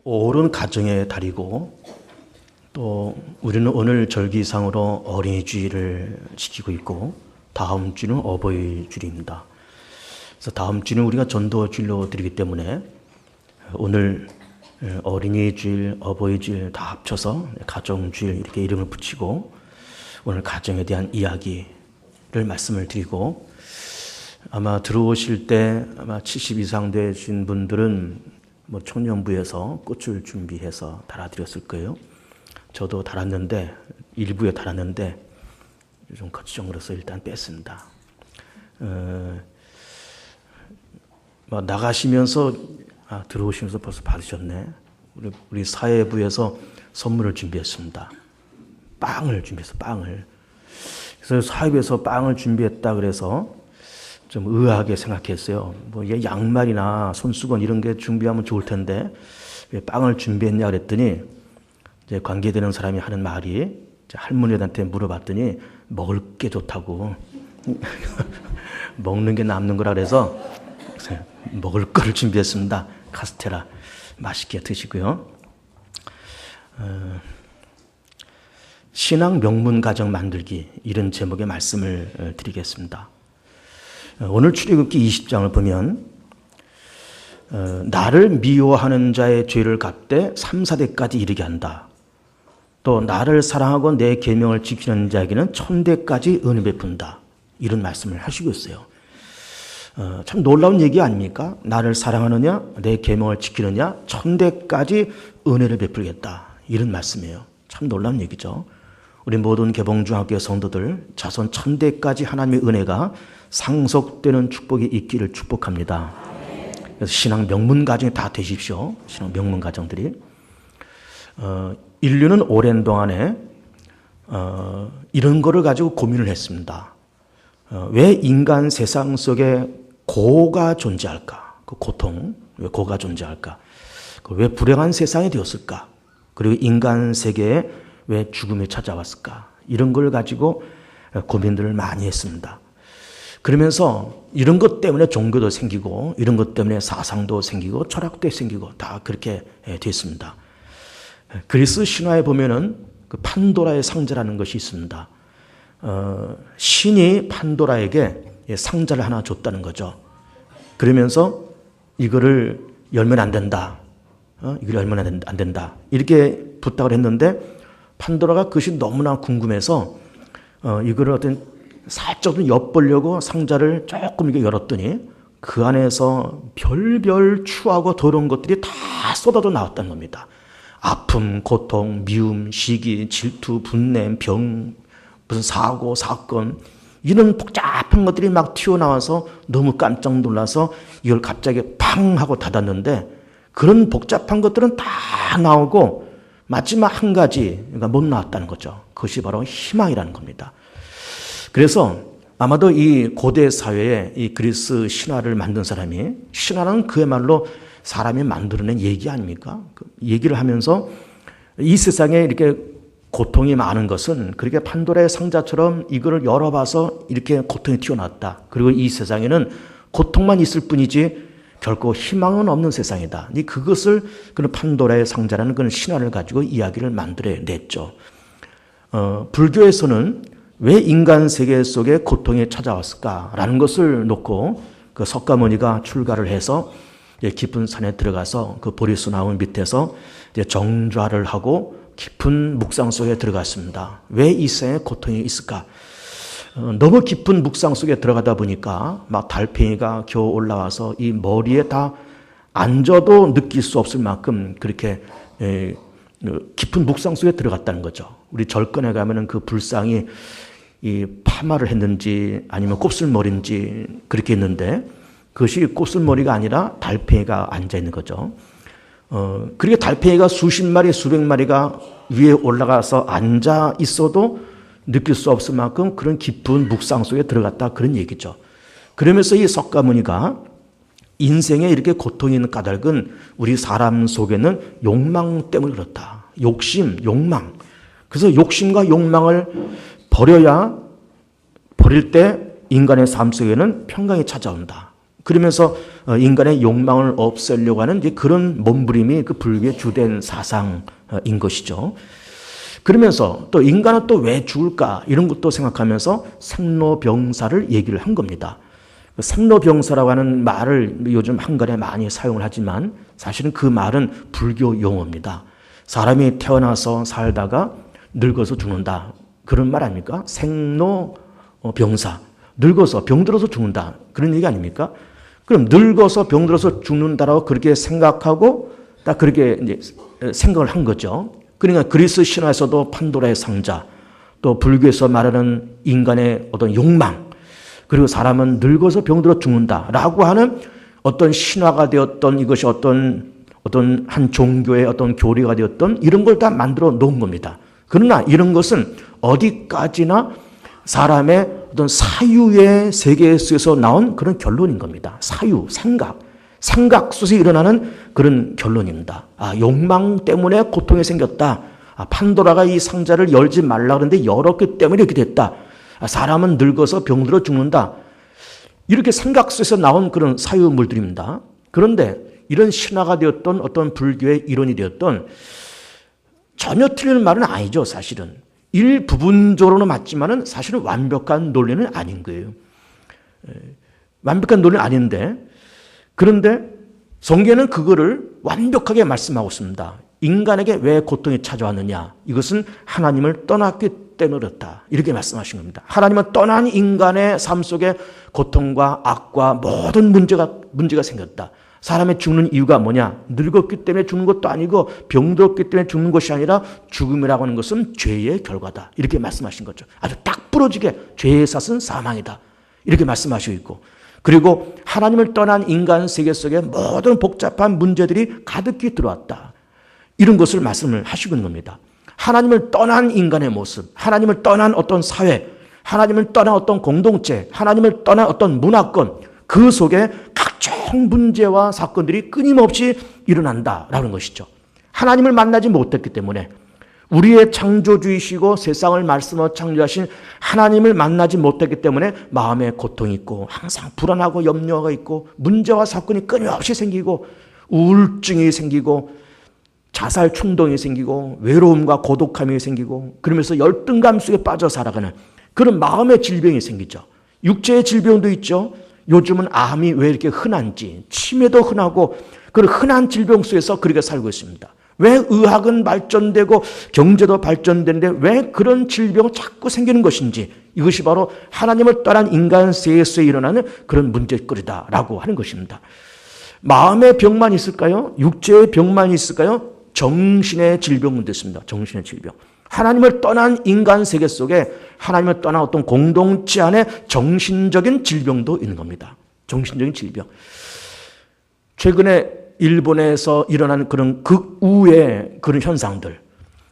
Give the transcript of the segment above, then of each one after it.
옳은 가정의 달이고 또 우리는 오늘 절기상으로 어린이 주일을 지키고 있고 다음 주는 어버이 주일입니다. 그래서 다음 주는 우리가 전도 주일로 드리기 때문에 오늘 어린이 주일, 어버이 주일 다 합쳐서 가정 주일 이렇게 이름을 붙이고 오늘 가정에 대한 이야기를 말씀을 드리고 아마 들어오실 때 아마 70 이상 되신 분들은 뭐 청년부에서 꽃을 준비해서 달아드렸을 거예요. 저도 달았는데 일부에 달았는데 좀 거추장으로서 일단 뺐습니다. 나가시면서 들어오시면서 벌써 받으셨네. 우리 사회부에서 선물을 준비했습니다. 빵을 준비해서 빵을. 그래서 사회부에서 빵을 준비했다 그래서 좀 의아하게 생각했어요. 얘 양말이나 손수건 이런 게 준비하면 좋을 텐데 왜 빵을 준비했냐 그랬더니 이제 관계되는 사람이 하는 말이 할머니한테 물어봤더니 먹을 게 좋다고 먹는 게 남는 거라 그래서 먹을 거를 준비했습니다. 카스테라 맛있게 드시고요. 신앙 명문 가정 만들기 이런 제목의 말씀을 드리겠습니다. 오늘 출애굽기 20장을 보면 나를 미워하는 자의 죄를 갚되 3, 4대까지 이르게 한다. 또 나를 사랑하고 내 계명을 지키는 자에게는 1000대까지 은혜 베푼다. 이런 말씀을 하시고 있어요. 참 놀라운 얘기 아닙니까? 나를 사랑하느냐 내 계명을 지키느냐 1000대까지 은혜를 베풀겠다. 이런 말씀이에요. 참 놀라운 얘기죠. 우리 모든 개봉중학교 성도들 자손 1000대까지 하나님의 은혜가 상속되는 축복이 있기를 축복합니다. 그래서 신앙 명문 가정이 다 되십시오. 신앙 명문 가정들이. 인류는 오랜 동안에 이런 거를 가지고 고민을 했습니다. 왜 인간 세상 속에 고가 존재할까? 그 고통, 왜 고가 존재할까? 왜 불행한 세상이 되었을까? 그리고 인간 세계에 왜 죽음이 찾아왔을까? 이런 걸 가지고 고민들을 많이 했습니다. 그러면서 이런 것 때문에 종교도 생기고 이런 것 때문에 사상도 생기고 철학도 생기고 다 그렇게 됐습니다. 그리스 신화에 보면은 그 판도라의 상자라는 것이 있습니다. 신이 판도라에게 상자를 하나 줬다는 거죠. 그러면서 이거를 열면 안 된다. 이걸 열면 안 된다. 이렇게 부탁을 했는데 판도라가 그것이 너무나 궁금해서 이거를 어떤 살짝 좀 엿보려고 상자를 조금 이렇게 열었더니 그 안에서 별별 추하고 더러운 것들이 다 쏟아져 나왔다는 겁니다. 아픔, 고통, 미움, 시기, 질투, 분냄, 병, 무슨 사고, 사건 이런 복잡한 것들이 막 튀어나와서 너무 깜짝 놀라서 이걸 갑자기 팡 하고 닫았는데 그런 복잡한 것들은 다 나오고 마지막 한 가지가 못 나왔다는 거죠. 그것이 바로 희망이라는 겁니다. 그래서 아마도 이 고대 사회에 이 그리스 신화를 만든 사람이 신화는 그야말로 사람이 만들어낸 얘기 아닙니까? 그 얘기를 하면서 이 세상에 이렇게 고통이 많은 것은 그렇게 판도라의 상자처럼 이거를 열어봐서 이렇게 고통이 튀어나왔다. 그리고 이 세상에는 고통만 있을 뿐이지 결코 희망은 없는 세상이다. 그것을 그런 판도라의 상자라는 그런 신화를 가지고 이야기를 만들어냈죠. 불교에서는 왜 인간 세계 속에 고통이 찾아왔을까라는 것을 놓고 그 석가모니가 출가를 해서 깊은 산에 들어가서 그 보리수 나무 밑에서 정좌를 하고 깊은 묵상 속에 들어갔습니다. 왜 이 세상에 고통이 있을까? 너무 깊은 묵상 속에 들어가다 보니까 막 달팽이가 겨우 올라와서 이 머리에 다 앉아도 느낄 수 없을 만큼 그렇게 깊은 묵상 속에 들어갔다는 거죠. 우리 절권에 가면은 그 불상이 이 파마를 했는지 아니면 곱슬머리인지 그렇게 있는데 그것이 곱슬머리가 아니라 달팽이가 앉아 있는 거죠. 그렇게 달팽이가 수십 마리, 수백 마리가 위에 올라가서 앉아 있어도 느낄 수 없을 만큼 그런 깊은 묵상 속에 들어갔다 그런 얘기죠. 그러면서 이 석가모니가 인생에 이렇게 고통이 있는 까닭은 우리 사람 속에는 욕망 때문에 그렇다. 욕심, 욕망. 그래서 욕심과 욕망을 버릴 때 인간의 삶 속에는 평강이 찾아온다. 그러면서 인간의 욕망을 없애려고 하는 이제 그런 몸부림이 그 불교의 주된 사상인 것이죠. 그러면서 또 인간은 또 왜 죽을까 이런 것도 생각하면서 생로병사를 얘기를 한 겁니다. 생로병사라고 하는 말을 요즘 한글에 많이 사용을 하지만 사실은 그 말은 불교 용어입니다. 사람이 태어나서 살다가 늙어서 죽는다. 그런 말 아닙니까? 생로병사. 늙어서 병들어서 죽는다. 그런 얘기 아닙니까? 그럼 늙어서 병들어서 죽는다라고 그렇게 생각하고 딱 그렇게 이제 생각을 한 거죠. 그러니까 그리스 신화에서도 판도라의 상자, 또 불교에서 말하는 인간의 어떤 욕망, 그리고 사람은 늙어서 병들어 죽는다라고 하는 어떤 신화가 되었던 이것이 어떤 한 종교의 어떤 교리가 되었던 이런 걸 다 만들어 놓은 겁니다. 그러나 이런 것은 어디까지나 사람의 어떤 사유의 세계 속에서 나온 그런 결론인 겁니다. 사유, 생각 속에서 일어나는 그런 결론입니다. 욕망 때문에 고통이 생겼다. 판도라가 이 상자를 열지 말라 그러는데 열었기 때문에 이렇게 됐다. 사람은 늙어서 병들어 죽는다. 이렇게 생각 속에서 나온 그런 사유물들입니다. 그런데 이런 신화가 되었던 어떤 불교의 이론이 되었던 전혀 틀리는 말은 아니죠, 사실은. 일부분적으로는 맞지만은 사실은 완벽한 논리는 아닌 거예요. 완벽한 논리는 아닌데, 그런데 성경에는 그거를 완벽하게 말씀하고 있습니다. 인간에게 왜 고통이 찾아왔느냐? 이것은 하나님을 떠났기 때문에 그렇다. 이렇게 말씀하신 겁니다. 하나님을 떠난 인간의 삶 속에 고통과 악과 모든 문제가 생겼다. 사람이 죽는 이유가 뭐냐? 늙었기 때문에 죽는 것도 아니고 병들었기 때문에 죽는 것이 아니라 죽음이라고 하는 것은 죄의 결과다. 이렇게 말씀하신 거죠. 아주 딱 부러지게 죄의 삭은 사망이다. 이렇게 말씀하시고 있고, 그리고 하나님을 떠난 인간 세계 속에 모든 복잡한 문제들이 가득히 들어왔다. 이런 것을 말씀을 하시고 있는 겁니다. 하나님을 떠난 인간의 모습, 하나님을 떠난 어떤 사회, 하나님을 떠난 어떤 공동체, 하나님을 떠난 어떤 문화권, 그 속에 각종 문제와 사건들이 끊임없이 일어난다라는 것이죠. 하나님을 만나지 못했기 때문에, 우리의 창조주이시고 세상을 말씀으로 창조하신 하나님을 만나지 못했기 때문에 마음에 고통이 있고 항상 불안하고 염려가 있고 문제와 사건이 끊임없이 생기고 우울증이 생기고 자살 충동이 생기고 외로움과 고독함이 생기고 그러면서 열등감 속에 빠져 살아가는 그런 마음의 질병이 생기죠. 육체의 질병도 있죠. 요즘은 암이 왜 이렇게 흔한지, 치매도 흔하고 그런 흔한 질병 속에서 그렇게 살고 있습니다. 왜 의학은 발전되고 경제도 발전되는데 왜 그런 질병이 자꾸 생기는 것인지, 이것이 바로 하나님을 떠난 인간 세계에서 일어나는 그런 문제거리다라고 하는 것입니다. 마음의 병만 있을까요? 육체의 병만 있을까요? 정신의 질병은 됐습니다. 정신의 질병. 하나님을 떠난 인간 세계 속에 하나님을 떠난 어떤 공동체 안에 정신적인 질병도 있는 겁니다. 정신적인 질병. 최근에 일본에서 일어난 그런 극우의 그런 현상들,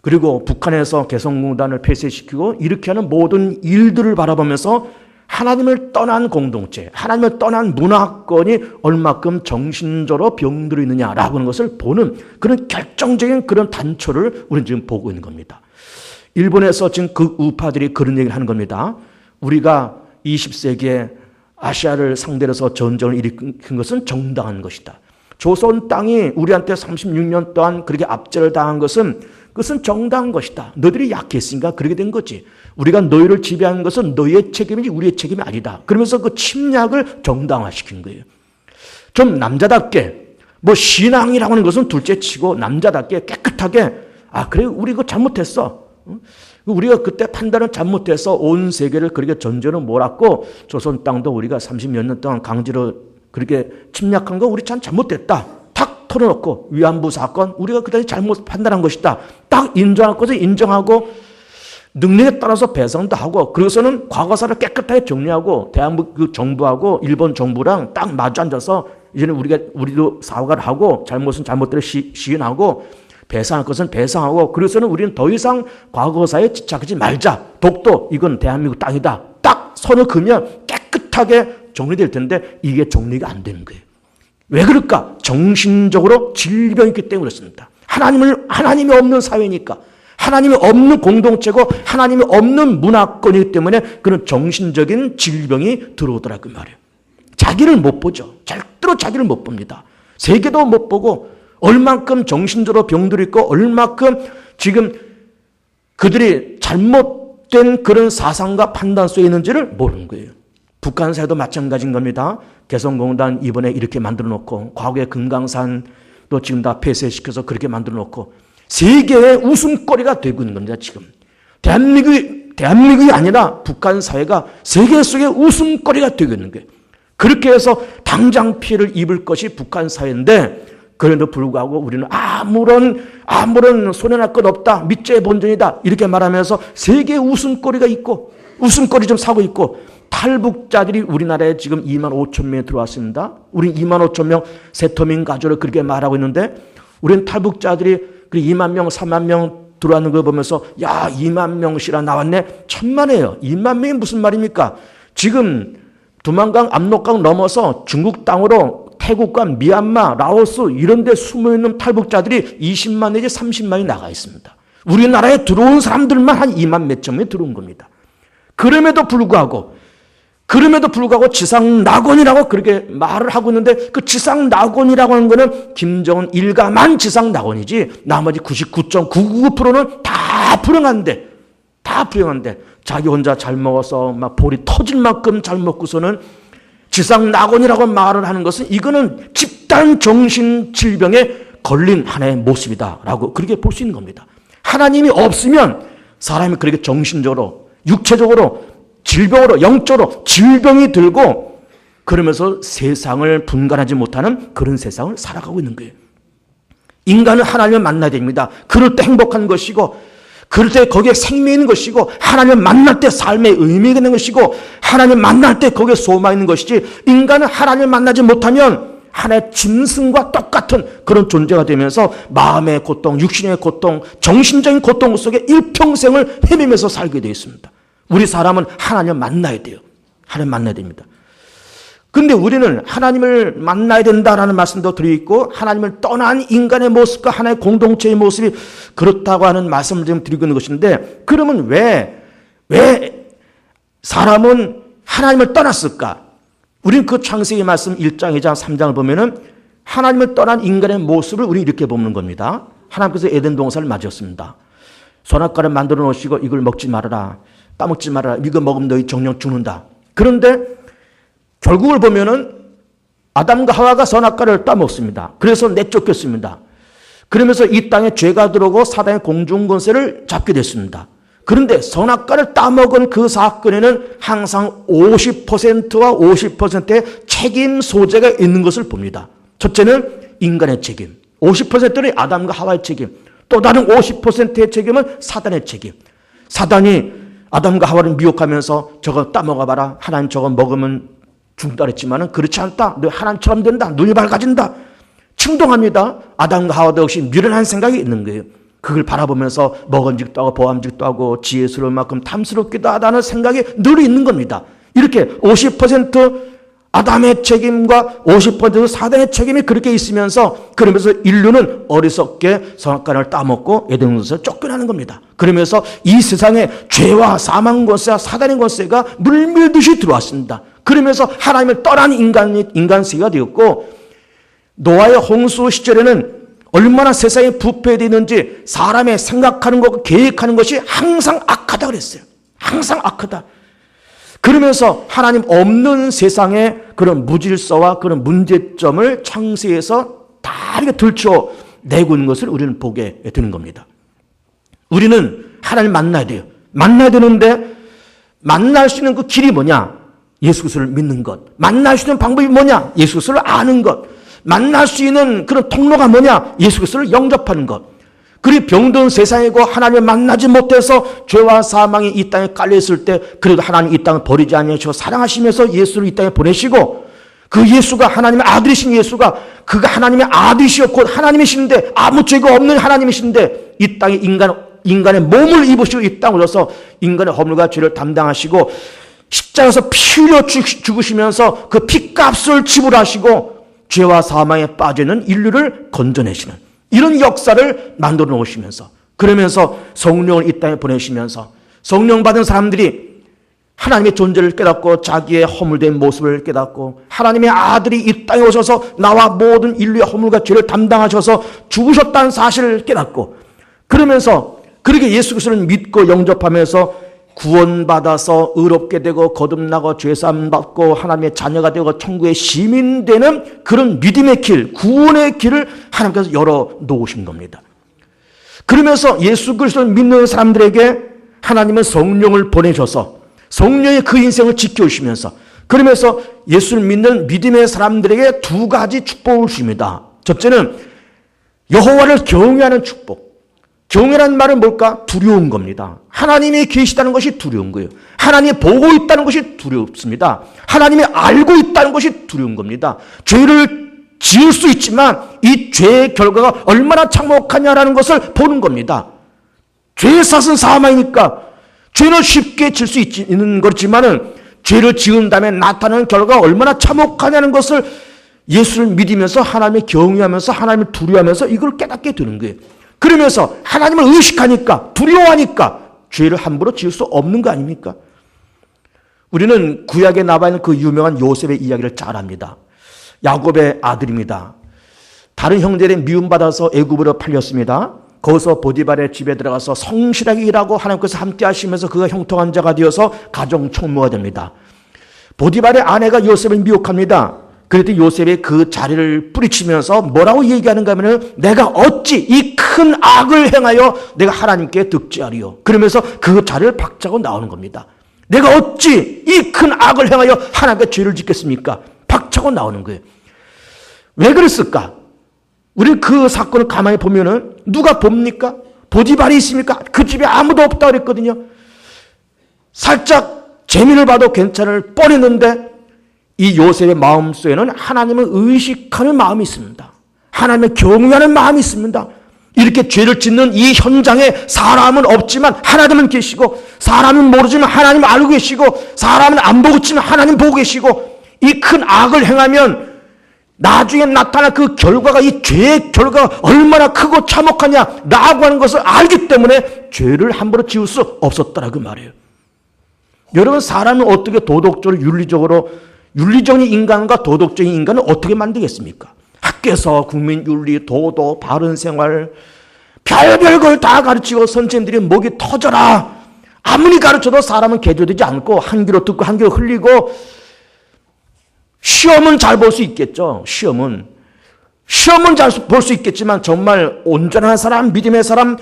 그리고 북한에서 개성공단을 폐쇄시키고 이렇게 하는 모든 일들을 바라보면서 하나님을 떠난 공동체, 하나님을 떠난 문화권이 얼마큼 정신적으로 병들어 있느냐라고 하는 것을 보는 그런 결정적인 그런 단초를 우리는 지금 보고 있는 겁니다. 일본에서 지금 극우파들이 그런 얘기를 하는 겁니다. 우리가 20세기에 아시아를 상대로 해서 전쟁을 일으킨 것은 정당한 것이다. 조선 땅이 우리한테 36년 동안 그렇게 압제를 당한 것은 그것은 정당한 것이다. 너희들이 약했으니까 그렇게 된 거지. 우리가 너희를 지배한 것은 너희의 책임이지 우리의 책임이 아니다. 그러면서 그 침략을 정당화시킨 거예요. 좀 남자답게, 뭐 신앙이라고 하는 것은 둘째치고 남자답게 깨끗하게, 그래 우리 그거 잘못했어. 우리가 그때 판단을 잘못해서 온 세계를 그렇게 전쟁으로 몰았고 조선 땅도 우리가 30몇 년 동안 강제로 그렇게 침략한 거 우리 참 잘못됐다. 탁 털어놓고 위안부 사건 우리가 그때 잘못 판단한 것이다. 딱 인정할 것을 인정하고 능력에 따라서 배상도 하고, 그래서는 과거사를 깨끗하게 정리하고 대한민국 정부하고 일본 정부랑 딱 마주 앉아서 이제는 우리도 사과를 하고 잘못은 잘못대로 시인하고 배상할 것은 배상하고, 그래서는 우리는 더 이상 과거사에 집착하지 말자. 독도 이건 대한민국 땅이다. 딱 선을 그으면 깨끗하게 정리될 텐데 이게 정리가 안 되는 거예요. 왜 그럴까? 정신적으로 질병이 있기 때문에 그렇습니다. 하나님이 없는 사회니까, 하나님이 없는 공동체고 하나님이 없는 문화권이기 때문에 그런 정신적인 질병이 들어오더라고 말이에요. 자기를 못 보죠. 절대로 자기를 못 봅니다. 세계도 못 보고 얼만큼 정신적으로 병들이 있고 얼만큼 지금 그들이 잘못된 그런 사상과 판단 속에 있는지를 모르는 거예요. 북한 사회도 마찬가지인 겁니다. 개성공단 이번에 이렇게 만들어 놓고 과거에 금강산 또 지금 다 폐쇄시켜서 그렇게 만들어 놓고 세계의 웃음거리가 되고 있는 겁니다. 지금 대한민국이 아니라 북한 사회가 세계 속의 웃음거리가 되고 있는 거예요. 그렇게 해서 당장 피해를 입을 것이 북한 사회인데 그럼에도 불구하고 우리는 아무런 손해날 것 없다. 밑죄의 본전이다. 이렇게 말하면서 세계의 웃음거리가 있고 웃음거리 좀 사고 있고 탈북자들이 우리나라에 지금 2만 5천 명이 들어왔습니다. 우리 2만 5천 명 세터민 가족을 그렇게 말하고 있는데 우리는 탈북자들이 2만 명, 3만 명 들어왔는 걸 보면서 야 2만 명씩이나 나왔네. 천만에요. 2만 명이 무슨 말입니까? 지금 두만강 압록강 넘어서 중국 땅으로 태국과 미얀마, 라오스 이런 데 숨어있는 탈북자들이 20만 내지 30만이 나가 있습니다. 우리나라에 들어온 사람들만 한 2만 몇 천 명이 들어온 겁니다. 그럼에도 불구하고 지상낙원이라고 그렇게 말을 하고 있는데 그 지상낙원이라고 하는 거는 김정은 일가만 지상낙원이지 나머지 99.999%는 다 불행한데 자기 혼자 잘 먹어서 막 볼이 터질 만큼 잘 먹고서는 지상낙원이라고 말을 하는 것은 이거는 집단 정신질병에 걸린 하나의 모습이다라고 그렇게 볼 수 있는 겁니다. 하나님이 없으면 사람이 그렇게 정신적으로 육체적으로 질병으로 영적으로 질병이 들고 그러면서 세상을 분간하지 못하는 그런 세상을 살아가고 있는 거예요. 인간은 하나님을 만나야 됩니다. 그럴 때 행복한 것이고 그럴 때 거기에 생명이 있는 것이고 하나님을 만날 때 삶의 의미가 있는 것이고 하나님을 만날 때 거기에 소망이 있는 것이지 인간은 하나님을 만나지 못하면 하나의 짐승과 똑같은 그런 존재가 되면서 마음의 고통, 육신의 고통, 정신적인 고통 속에 일평생을 헤매면서 살게 되어 있습니다. 우리 사람은 하나님을 만나야 돼요. 하나님 만나야 됩니다. 근데 우리는 하나님을 만나야 된다라는 말씀도 드리고 있고 하나님을 떠난 인간의 모습과 하나의 공동체의 모습이 그렇다고 하는 말씀을 지금 드리고 있는 것인데 그러면 왜 사람은 하나님을 떠났을까? 우리는 그 창세기 말씀 1장, 2장, 3장을 보면은 하나님을 떠난 인간의 모습을 우리 이렇게 보는 겁니다. 하나님께서 에덴 동산을 만드셨습니다. 선악과를 만들어 놓으시고 이걸 먹지 말아라. 따먹지 말아라. 이거 먹으면 너희 정령 죽는다. 그런데 결국을 보면은 아담과 하와가 선악과를 따먹습니다. 그래서 내쫓겼습니다. 그러면서 이 땅에 죄가 들어오고 사단의 공중권세를 잡게 됐습니다. 그런데 선악과를 따먹은 그 사건에는 항상 50%와 50%의 책임 소재가 있는 것을 봅니다. 첫째는 인간의 책임, 50%는 아담과 하와의 책임, 또 다른 50%의 책임은 사단의 책임. 사단이 아담과 하와를 미혹하면서 저거 따먹어봐라. 하나님 저거 먹으면 죽는다 그랬지만 그렇지 않다. 너 하나님처럼 된다. 눈이 밝아진다. 충동합니다. 아담과 하와도 역시 미련한 생각이 있는 거예요. 그걸 바라보면서 먹은직도 하고 보암직도 하고 지혜스러울 만큼 탐스럽기도 하다는 생각이 늘 있는 겁니다. 이렇게 50% 아담의 책임과 50% 사단의 책임이 그렇게 있으면서 그러면서 인류는 어리석게 선악과를 따먹고 에덴에서 쫓겨나는 겁니다. 그러면서 이 세상에 죄와 사망 권세와 사단의 권세가 물밀듯이 들어왔습니다. 그러면서 하나님을 떠난 인간세가 되었고 노아의 홍수 시절에는 얼마나 세상이 부패되어 있는지 사람의 생각하는 것, 계획하는 것이 항상 악하다 그랬어요. 항상 악하다. 그러면서 하나님 없는 세상의 그런 무질서와 그런 문제점을 창세에서 다 이렇게 들춰내고 있는 것을 우리는 보게 되는 겁니다. 우리는 하나님 만나야 돼요. 만나야 되는데 만날 수 있는 그 길이 뭐냐? 예수 그리스도를 믿는 것. 만날 수 있는 방법이 뭐냐? 예수 그리스도를 아는 것. 만날 수 있는 그런 통로가 뭐냐? 예수 그리스도를 영접하는 것. 그리 병든 세상이고 하나님을 만나지 못해서 죄와 사망이 이 땅에 깔려있을 때 그래도 하나님 이 땅을 버리지 아니하시고 사랑하시면서 예수를 이 땅에 보내시고 그 예수가 하나님의 아들이신 예수가 그가 하나님의 아들이시오 곧 하나님이신데 아무 죄가 없는 하나님이신데 이 땅에 인간의 몸을 입으시고 이 땅에 오셔서 인간의 허물과 죄를 담당하시고 십자가에서 피 흘려 죽으시면서 그 피값을 지불하시고 죄와 사망에 빠지는 인류를 건져내시는 이런 역사를 만들어 놓으시면서 그러면서 성령을 이 땅에 보내시면서 성령 받은 사람들이 하나님의 존재를 깨닫고 자기의 허물된 모습을 깨닫고 하나님의 아들이 이 땅에 오셔서 나와 모든 인류의 허물과 죄를 담당하셔서 죽으셨다는 사실을 깨닫고 그러면서 그렇게 예수 그리스도를 믿고 영접하면서 구원받아서 의롭게 되고 거듭나고 죄사함 받고 하나님의 자녀가 되고 천국의 시민 되는 그런 믿음의 길, 구원의 길을 하나님께서 열어 놓으신 겁니다. 그러면서 예수 그리스도를 믿는 사람들에게 하나님은 성령을 보내셔서 성령의 그 인생을 지켜주시면서 그러면서 예수를 믿는 믿음의 사람들에게 두 가지 축복을 주십니다. 첫째는 여호와를 경외하는 축복. 경외라는 말은 뭘까? 두려운 겁니다. 하나님이 계시다는 것이 두려운 거예요. 하나님이 보고 있다는 것이 두렵습니다. 하나님이 알고 있다는 것이 두려운 겁니다. 죄를 지을 수 있지만 이 죄의 결과가 얼마나 참혹하냐라는 것을 보는 겁니다. 죄의 삭은 사망이니까 죄는 쉽게 질 수 있는 거지만은 죄를 지은 다음에 나타나는 결과가 얼마나 참혹하냐는 것을 예수를 믿으면서 하나님을 경외하면서 하나님을 두려워하면서 이걸 깨닫게 되는 거예요. 그러면서 하나님을 의식하니까 두려워하니까 죄를 함부로 지을 수 없는 거 아닙니까? 우리는 구약에 나와 있는 그 유명한 요셉의 이야기를 잘 압니다. 야곱의 아들입니다. 다른 형제들의 미움받아서 애굽으로 팔렸습니다. 거기서 보디발의 집에 들어가서 성실하게 일하고 하나님께서 함께 하시면서 그가 형통한 자가 되어서 가정 총무가 됩니다. 보디발의 아내가 요셉을 미혹합니다. 그랬더니 요셉이 그 자리를 뿌리치면서 뭐라고 얘기하는가 하면 내가 어찌 이 큰 악을 행하여 내가 하나님께 득죄하리요. 그러면서 그 자리를 박차고 나오는 겁니다. 내가 어찌 이 큰 악을 행하여 하나님께 죄를 짓겠습니까? 박차고 나오는 거예요. 왜 그랬을까? 우리 그 사건을 가만히 보면은 누가 봅니까? 보디발이 있습니까? 그 집에 아무도 없다 그랬거든요. 살짝 재미를 봐도 괜찮을 뻔했는데 이 요셉의 마음속에는 하나님을 의식하는 마음이 있습니다. 하나님을 경외하는 마음이 있습니다. 이렇게 죄를 짓는 이 현장에 사람은 없지만 하나님은 계시고 사람은 모르지만 하나님은 알고 계시고 사람은 안 보고 있지만 하나님 보고 계시고 이 큰 악을 행하면 나중에 나타날 그 결과가 이 죄의 결과가 얼마나 크고 참혹하냐라고 하는 것을 알기 때문에 죄를 함부로 지을 수 없었다라고 말해요. 여러분 사람은 어떻게 도덕적으로 윤리적인 인간과 도덕적인 인간을 어떻게 만들겠습니까? 학교에서 국민윤리, 도덕, 바른생활 별별 걸 다 가르치고 선생님들이 목이 터져라. 아무리 가르쳐도 사람은 개조되지 않고 한 귀로 듣고 한 귀로 흘리고 시험은 잘 볼 수 있겠죠. 시험은 잘 볼 수 있겠지만 정말 온전한 사람, 믿음의 사람,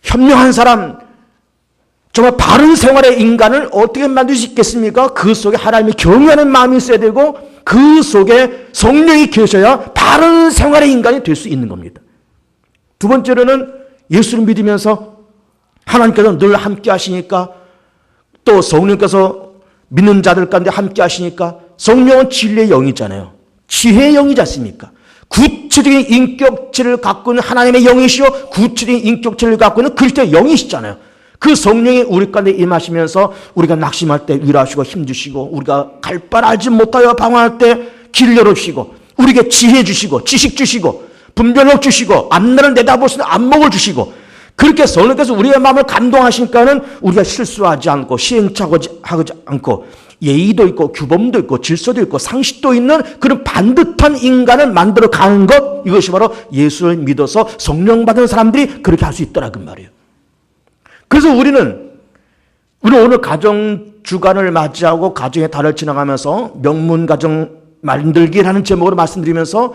현명한 사람, 정말 바른 생활의 인간을 어떻게 만들 수 있겠습니까? 그 속에 하나님이 경외하는 마음이 있어야 되고 그 속에 성령이 계셔야 바른 생활의 인간이 될 수 있는 겁니다. 두 번째로는 예수를 믿으면서 하나님께서 늘 함께 하시니까 또 성령께서 믿는 자들 가운데 함께 하시니까 성령은 진리의 영이잖아요. 지혜의 영이지 않습니까? 구체적인 인격체를 갖고 있는 하나님의 영이시요 구체적인 인격체를 갖고 있는 그리스도의 영이시잖아요. 그 성령이 우리 가운데 임하시면서 우리가 낙심할 때 위로하시고 힘주시고 우리가 갈 바를 알지 못하여 방황할 때 길 열어주시고 우리에게 지혜 주시고 지식 주시고 분별력 주시고 앞날을 내다볼 수 있는 안목을 주시고 그렇게 성령께서 우리의 마음을 감동하시니까는 우리가 실수하지 않고 시행착오하지 않고 예의도 있고 규범도 있고 질서도 있고 상식도 있는 그런 반듯한 인간을 만들어 가는 것 이것이 바로 예수를 믿어서 성령 받은 사람들이 그렇게 할 수 있더라는 말이에요. 그래서 우리는 오늘 가정 주간을 맞이하고 가정의 달을 지나가면서 명문 가정 만들기라는 제목으로 말씀드리면서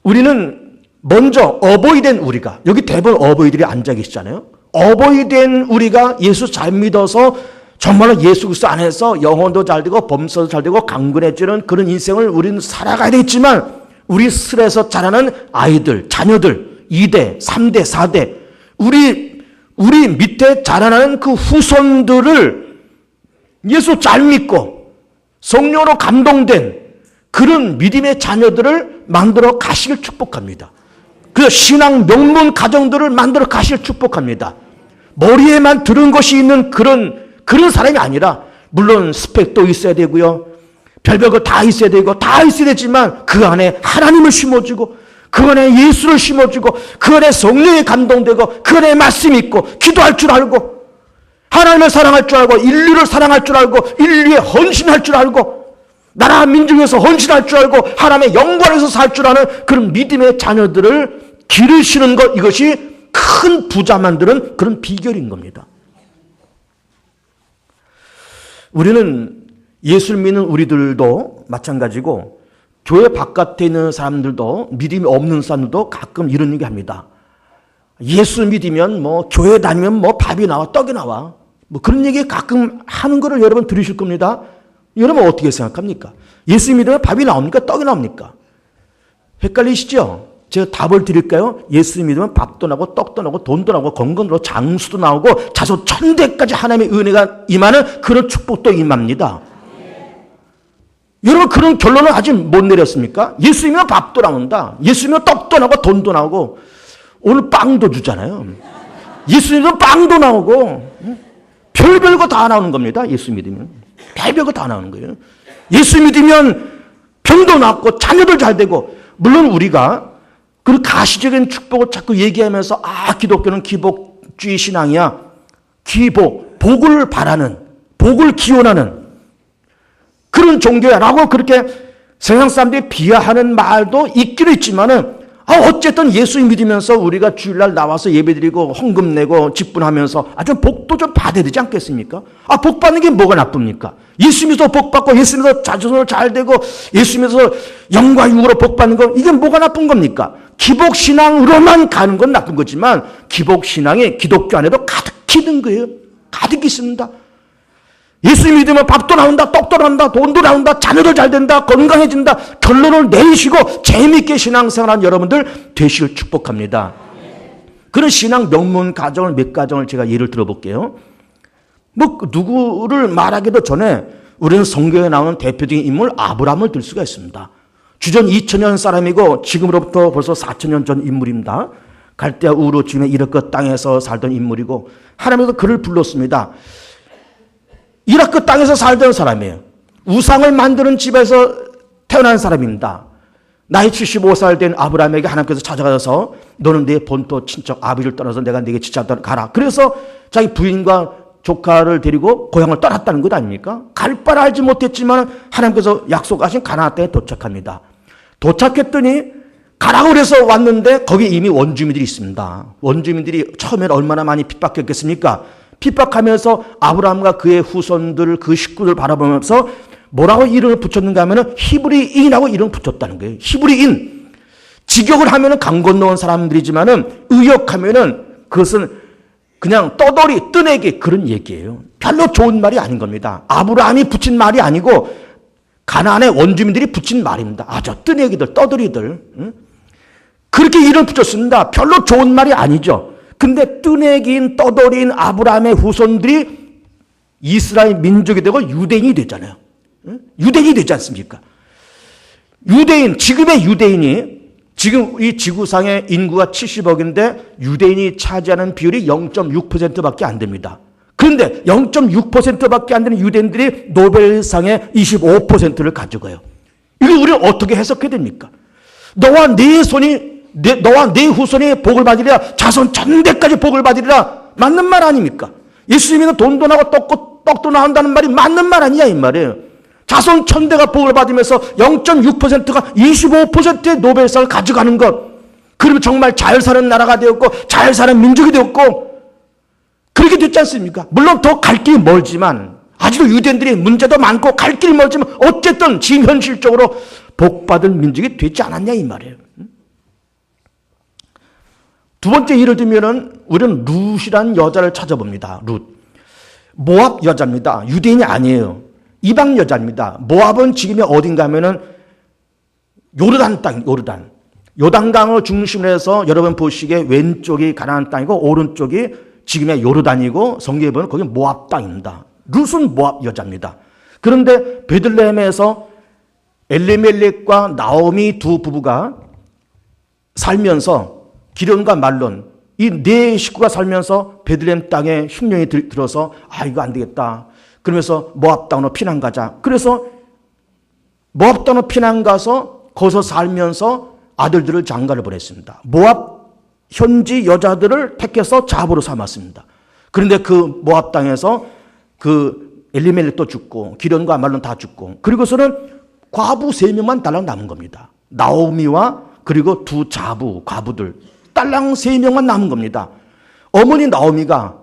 우리는 먼저 어버이 된 우리가 여기 대부분 어버이들이 앉아 계시잖아요. 어버이 된 우리가 예수 잘 믿어서 정말로 예수 그리스도 안에서 영혼도 잘 되고 범사도 잘 되고 강건해지는 그런 인생을 우리는 살아가야 되겠지만 우리 슬에서 자라는 아이들, 자녀들 2대, 3대, 4대 우리 밑에 자라나는 그 후손들을 예수 잘 믿고 성령으로 감동된 그런 믿음의 자녀들을 만들어 가시길 축복합니다. 그 신앙 명문 가정들을 만들어 가시길 축복합니다. 머리에만 들은 것이 있는 그런 사람이 아니라 물론 스펙도 있어야 되고요. 별별 거 다 있어야 되고 다 있어야 되지만 그 안에 하나님을 심어주고 그 안에 예수를 심어주고 그 안에 성령이 감동되고 그 안에 말씀이 있고 기도할 줄 알고 하나님을 사랑할 줄 알고 인류를 사랑할 줄 알고 인류에 헌신할 줄 알고 나라 민족에서 헌신할 줄 알고 하나님의 영광에서 살 줄 아는 그런 믿음의 자녀들을 기르시는 것, 이것이 큰 부자 만드는 그런 비결인 겁니다. 우리는 예수를 믿는 우리들도 마찬가지고 교회 바깥에 있는 사람들도 믿음이 없는 사람들도 가끔 이런 얘기 합니다. 예수 믿으면 교회 다니면 밥이 나와 떡이 나와 그런 얘기 가끔 하는 거를 여러분 들으실 겁니다. 여러분 어떻게 생각합니까? 예수 믿으면 밥이 나옵니까? 떡이 나옵니까? 헷갈리시죠? 제가 답을 드릴까요? 예수 믿으면 밥도 나고 떡도 나고 돈도 나고 건강도 나고 장수도 나오고 자손 천대까지 하나님의 은혜가 임하는 그런 축복도 임합니다. 여러분 그런 결론을 아직 못 내렸습니까? 예수 믿으면 밥도 나온다. 예수 믿으면 떡도 나고 돈도 나오고 오늘 빵도 주잖아요. 예수 믿으면 빵도 나오고 별별 거 다 나오는 겁니다. 예수 믿으면 별별 거 다 나오는 거예요. 예수 믿으면 병도 낫고 자녀들 잘 되고 물론 우리가 그 가시적인 축복을 자꾸 얘기하면서 기독교는 기복주의 신앙이야. 복을 바라는, 복을 기원하는 그런 종교야 라고 그렇게 세상 사람들이 비하하는 말도 있기는 있지만은 어쨌든 예수 믿으면서 우리가 주일날 나와서 예배드리고 헌금 내고 직분하면서 좀 복도 좀 받아야 되지 않겠습니까? 복 받는 게 뭐가 나쁩니까? 예수 믿어서 복 받고 예수 믿어서 자손으로 잘 되고 예수 믿어서 영과 육으로 복 받는 거 이게 뭐가 나쁜 겁니까? 기복신앙으로만 가는 건 나쁜 거지만 기복신앙이 기독교 안에도 가득히 있는 거예요. 가득히 있습니다. 예수 믿으면 밥도 나온다, 떡도 나온다, 돈도 나온다, 자녀도 잘 된다, 건강해진다. 결론을 내리시고 재미있게 신앙생활하는 여러분들 되시길 축복합니다. 그런 신앙 명문 가정을 몇 가정을 제가 예를 들어볼게요. 누구를 말하기도 전에 우리는 성경에 나오는 대표적인 인물 아브라함을 들 수가 있습니다. 주전 2000년 사람이고 지금으로부터 벌써 4000년 전 인물입니다. 갈대아 우르 지금의 이라크 땅에서 살던 인물이고 하나님께서 그를 불렀습니다. 이라크 땅에서 살던 사람이에요. 우상을 만드는 집에서 태어난 사람입니다. 나이 75살 된 아브라함에게 하나님께서 찾아가서 너는 내 본토 친척 아비를 떠나서 내가 네게 지시하도록 가라. 그래서 자기 부인과 조카를 데리고 고향을 떠났다는 것 아닙니까? 갈 바를 알지 못했지만 하나님께서 약속하신 가나안 땅에 도착합니다. 도착했더니 가라고 그래서 왔는데 거기 이미 원주민들이 있습니다. 원주민들이 처음에는 얼마나 많이 핍박했겠습니까? 핍박하면서 아브라함과 그의 후손들, 그 식구들 바라보면서 뭐라고 이름을 붙였는가 하면은 히브리인하고 이름을 붙였다는 거예요. 히브리인. 직역을 하면은 강 건너온 사람들이지만은 의역하면은 그것은 그냥 떠돌이, 뜨내기 그런 얘기예요. 별로 좋은 말이 아닌 겁니다. 아브라함이 붙인 말이 아니고 가나안의 원주민들이 붙인 말입니다. 저 뜨내기들, 떠돌이들. 응? 그렇게 이름을 붙였습니다. 별로 좋은 말이 아니죠. 근데 뜨내기인 떠돌이인 아브라함의 후손들이 이스라엘 민족이 되고 유대인이 되잖아요. 유대인이 되지 않습니까? 유대인, 지금의 유대인이 지금 이 지구상의 인구가 70억인데 유대인이 차지하는 비율이 0.6%밖에 안 됩니다. 그런데 0.6%밖에 안 되는 유대인들이 노벨상의 25%를 가져가요. 이거 우리는 어떻게 해석해야 됩니까? 너와 네 후손이 복을 받으리라. 자손 천대까지 복을 받으리라. 맞는 말 아닙니까? 예수님은 돈도 나고 떡도 나온다는 말이 맞는 말 아니냐 이 말이에요. 자손 천대가 복을 받으면서 0.6%가 25%의 노벨상을 가져가는 것. 그러면 정말 잘 사는 나라가 되었고 잘 사는 민족이 되었고 그렇게 됐지 않습니까? 물론 더 갈 길이 멀지만 아직도 유대인들이 문제도 많고 갈 길이 멀지만 어쨌든 지금 현실적으로 복받은 민족이 되지 않았냐 이 말이에요. 두 번째 예를 들면은 우리는 룻이라는 여자를 찾아봅니다. 룻. 모압 여자입니다. 유대인이 아니에요. 이방 여자입니다. 모압은 지금이 어딘가 하면은 요르단 땅, 요르단. 요단강을 중심으로 해서 여러분 보시기에 왼쪽이 가나안 땅이고 오른쪽이 지금의 요르단이고 성경에 보면 거기 모압 땅입니다. 룻은 모압 여자입니다. 그런데 베들레헴에서 엘리멜렉과 나오미 두 부부가 살면서 기련과 말론 이 네 식구가 살면서 베들레헴 땅에 흉년이 들어서 이거 안 되겠다. 그러면서 모압 땅으로 피난 가자. 그래서 모압 땅으로 피난 가서 거기서 살면서 아들들을 장가를 보냈습니다. 모압 현지 여자들을 택해서 자부로 삼았습니다. 그런데 그 모압 땅에서 그 엘리멜렉도 죽고 기련과 말론 다 죽고 그리고서는 과부 3명만 딸랑 남은 겁니다. 나오미와 그리고 두 자부 과부들 딸랑 3명만 남은 겁니다. 어머니 나오미가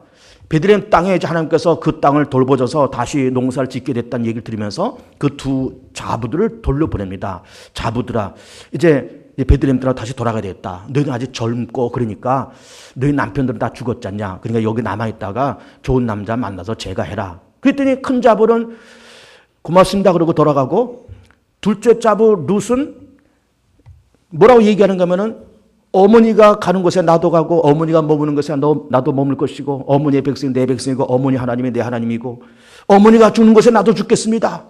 베들레헴 땅에 이제 하나님께서 그 땅을 돌보셔서 다시 농사를 짓게 됐다는 얘기를 들으면서 그 두 자부들을 돌려보냅니다. 자부들아, 이제 베들레헴들아 다시 돌아가야 되겠다. 너희는 아직 젊고 그러니까 너희 남편들은 다 죽었잖냐. 그러니까 여기 남아있다가 좋은 남자 만나서 제가 해라. 그랬더니 큰 자부는 고맙습니다 그러고 돌아가고, 둘째 자부 룻은 뭐라고 얘기하는가 하면은 어머니가 가는 곳에 나도 가고 어머니가 머무는 곳에 나도 머물 것이고 어머니의 백성이 내 백성이고 어머니 하나님이 내 하나님이고 어머니가 죽는 곳에 나도 죽겠습니다.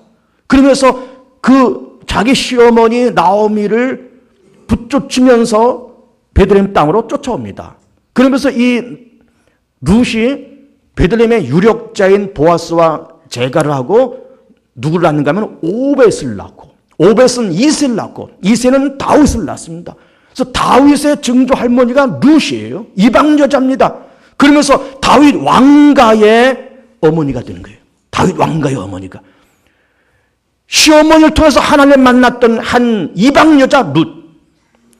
그러면서 그 자기 시어머니 나오미를 붙쫓으면서 베들레헴 땅으로 쫓아옵니다. 그러면서 이 룻이 베들레헴의 유력자인 보아스와 재가를 하고 누구를 낳는가 하면 오벳을 낳고, 오벳은 이새를 낳고, 이새는 다윗을 낳습니다. 그래서 다윗의 증조 할머니가 룻이에요. 이방 여자입니다. 그러면서 다윗 왕가의 어머니가 되는 거예요. 다윗 왕가의 어머니가. 시어머니를 통해서 하나님을 만났던 한 이방 여자 룻.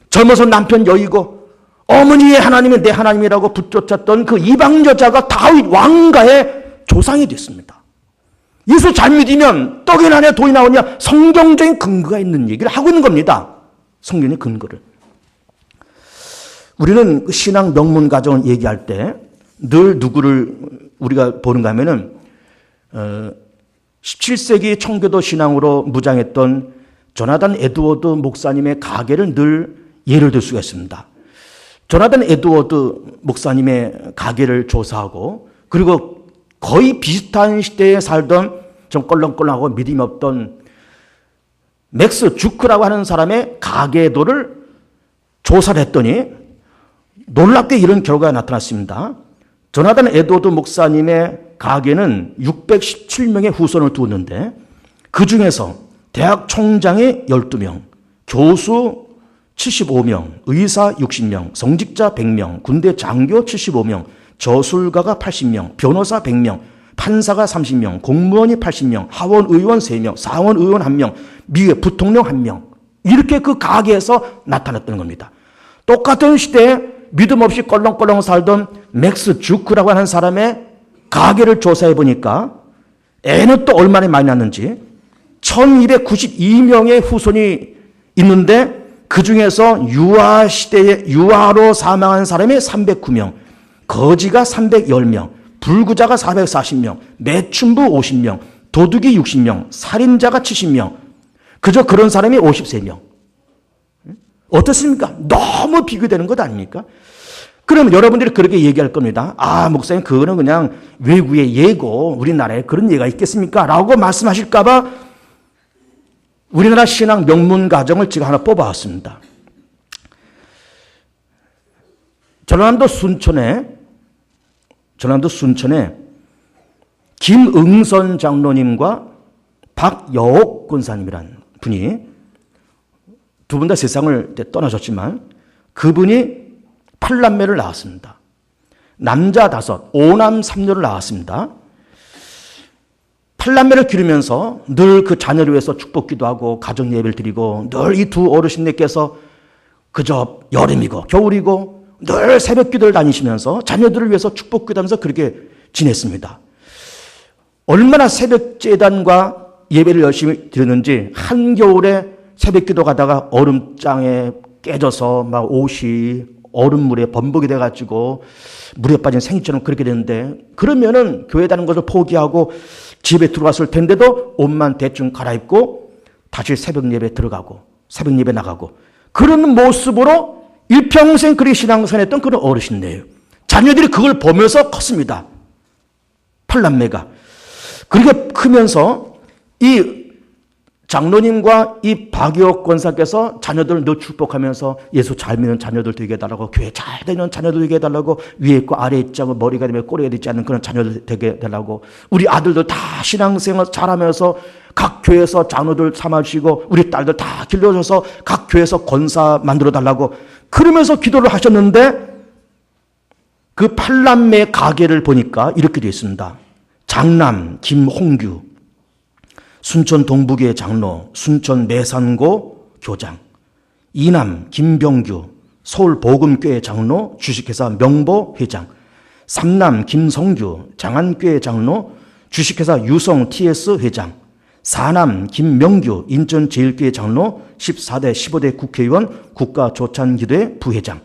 젊어서 남편 여의고 어머니의 하나님이 내 하나님이라고 붙쫓았던 그 이방 여자가 다윗 왕가의 조상이 됐습니다. 예수 잘 믿으면 떡이 나냐 돈이 나오냐 성경적인 근거가 있는 얘기를 하고 있는 겁니다. 성경의 근거를. 우리는 신앙 명문 가정을 얘기할 때 늘 누구를 우리가 보는가 하면은 17세기 청교도 신앙으로 무장했던 조나단 에드워드 목사님의 가계를 늘 예를 들 수가 있습니다. 조나단 에드워드 목사님의 가계를 조사하고 그리고 거의 비슷한 시대에 살던 좀 껄렁껄렁하고 믿음이 없던 맥스 주크라고 하는 사람의 가계도를 조사를 했더니 놀랍게 이런 결과가 나타났습니다. 조나단 에드워드 목사님의 가계는 617명의 후손을 두었는데 그 중에서 대학 총장이 12명, 교수 75명, 의사 60명, 성직자 100명, 군대 장교 75명, 저술가가 80명, 변호사 100명, 판사가 30명, 공무원이 80명, 하원의원 3명, 상원의원 1명, 미국 부통령 1명. 이렇게 그 가계에서 나타났다는 겁니다. 똑같은 시대에 믿음 없이 껄렁껄렁 살던 맥스 주크라고 하는 사람의 가계를 조사해 보니까 애는 또 얼마나 많이 낳았는지 1292명의 후손이 있는데 그 중에서 유아 시대에 유아로 사망한 사람이 309명, 거지가 310명, 불구자가 440명, 매춘부 50명, 도둑이 60명, 살인자가 70명, 그저 그런 사람이 53명. 어떻습니까? 너무 비교되는 것 아닙니까? 그러면 여러분들이 그렇게 얘기할 겁니다. 아, 목사님, 그거는 그냥 외국의 예고, 우리나라에 그런 예가 있겠습니까? 라고 말씀하실까봐 우리나라 신앙 명문 가정을 제가 하나 뽑아왔습니다. 전라남도 순천에 김응선 장로님과 박여옥 권사님이란 분이 두 분 다 세상을 떠나셨지만 그분이 8남매를 낳았습니다. 남자 5, 5남 3녀를 낳았습니다. 8남매를 기르면서 늘 그 자녀를 위해서 축복기도 하고 가정 예배를 드리고 늘 이 두 어르신네께서 그저 여름이고 겨울이고 늘 새벽 기도를 다니시면서 자녀들을 위해서 축복기도 하면서 그렇게 지냈습니다. 얼마나 새벽 제단과 예배를 열심히 드렸는지 한겨울에 새벽 기도 가다가 얼음장에 깨져서 막 옷이 얼음물에 범벅이 돼가지고 물에 빠진 생쥐처럼 그렇게 되는데 그러면은 교회 다니는 것을 포기하고 집에 들어갔을 텐데도 옷만 대충 갈아입고 다시 새벽 예배 들어가고 새벽 예배 나가고 그런 모습으로 일평생 그리 신앙생활했던 그런 어르신이에요. 자녀들이 그걸 보면서 컸습니다. 8남매가. 그렇게 크면서 이 장로님과 이 박유옥 권사께서 자녀들을 늘 축복하면서 예수 잘 믿는 자녀들 되게 해달라고 교회 잘 다니는 자녀들 되게 해달라고 위에 있고 아래에 있지 않고 머리가 되면 꼬리가 되지 않는 그런 자녀들 되게 해달라고 우리 아들들 다 신앙생활 잘하면서 각 교회에서 장로들 삼아주시고 우리 딸들 다 길러줘서 각 교회에서 권사 만들어 달라고 그러면서 기도를 하셨는데 그 8남매 가계를 보니까 이렇게 되어 있습니다. 장남 김홍규, 순천 동북의 장로, 순천 매산고 교장. 이남 김병규, 서울 보금교회 장로, 주식회사 명보 회장. 삼남 김성규, 장안교회 장로, 주식회사 유성 TS 회장. 사남 김명규, 인천제일교회 장로, 14대 15대 국회의원, 국가조찬기도회 부회장.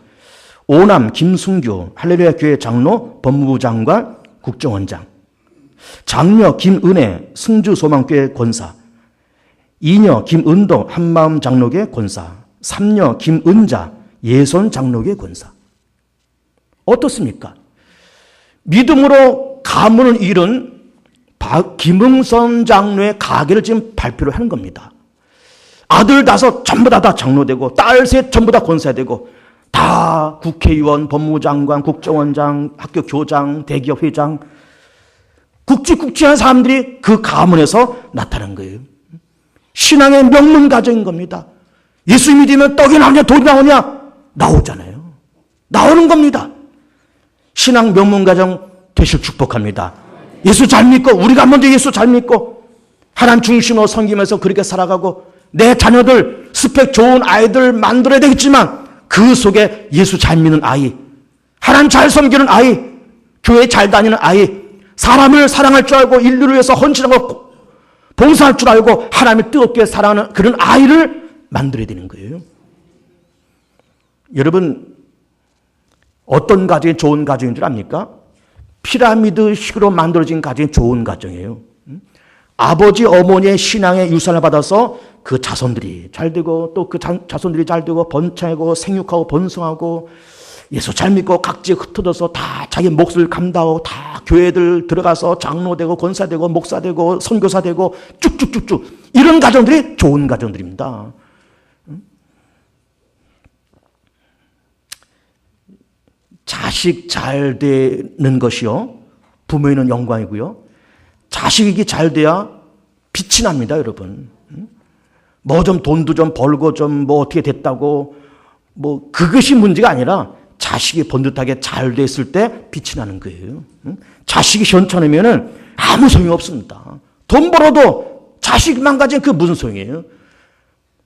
오남 김순규, 할렐루야 교회 장로, 법무부 장관, 국정원장. 장녀 김은혜, 승주소망교회 권사. 이녀 김은도, 한마음 장로교회 권사. 삼녀 김은자, 예손 장로교회 권사. 어떻습니까? 믿음으로 가문을 잃은 김응선 장로의 가계를 지금 발표를 하는 겁니다. 아들 5 전부 다 장로되고, 딸 3 전부 다 권사되고, 다 국회의원, 법무부 장관, 국정원장, 학교 교장, 대기업 회장, 국지국지한 사람들이 그 가문에서 나타난 거예요. 신앙의 명문 가정인 겁니다. 예수 믿으면 떡이 나오냐 돈이 나오냐? 나오잖아요. 나오는 겁니다. 신앙 명문 가정 되실 축복합니다. 예수 잘 믿고, 우리가 먼저 예수 잘 믿고 하나님 중심으로 섬기면서 그렇게 살아가고, 내 자녀들 스펙 좋은 아이들 만들어야 되겠지만 그 속에 예수 잘 믿는 아이, 하나님 잘 섬기는 아이, 교회 잘 다니는 아이, 사람을 사랑할 줄 알고 인류를 위해서 헌신하고 봉사할 줄 알고 하나님을 뜨겁게 사랑하는 그런 아이를 만들어야 되는 거예요. 여러분, 어떤 가정이 좋은 가정인 줄 압니까? 피라미드식으로 만들어진 가정이 좋은 가정이에요. 아버지 어머니의 신앙의 유산을 받아서 그 자손들이 잘 되고, 또 그 자손들이 잘 되고 번창하고 생육하고 번성하고 예수 잘 믿고 각지에 흩어져서 다 자기 몫을 감당하고 다 교회들 들어가서 장로되고 권사되고 목사되고 선교사되고 쭉쭉쭉쭉, 이런 가정들이 좋은 가정들입니다. 자식 잘 되는 것이요, 부모에는 영광이고요. 자식이 잘 돼야 빛이 납니다, 여러분. 뭐 좀 돈도 좀 벌고 좀 뭐 어떻게 됐다고, 뭐 그것이 문제가 아니라 자식이 번듯하게 잘 됐을 때 빛이 나는 거예요. 자식이 현찮으면은 아무 소용이 없습니다. 돈 벌어도 자식만 가진 그 무슨 소용이에요?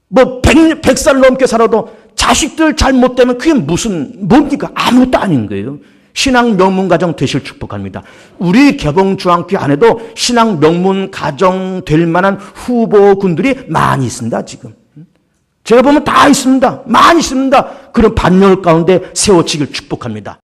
뭐 100살 넘게 살아도 자식들 잘못되면 그게 뭡니까? 아무것도 아닌 거예요. 신앙 명문 가정 되실 축복합니다. 우리 개봉중앙교회 안에도 신앙 명문 가정 될 만한 후보군들이 많이 있습니다, 지금. 제가 보면 다 있습니다. 많이 있습니다. 그런 반열 가운데 세워지길 축복합니다.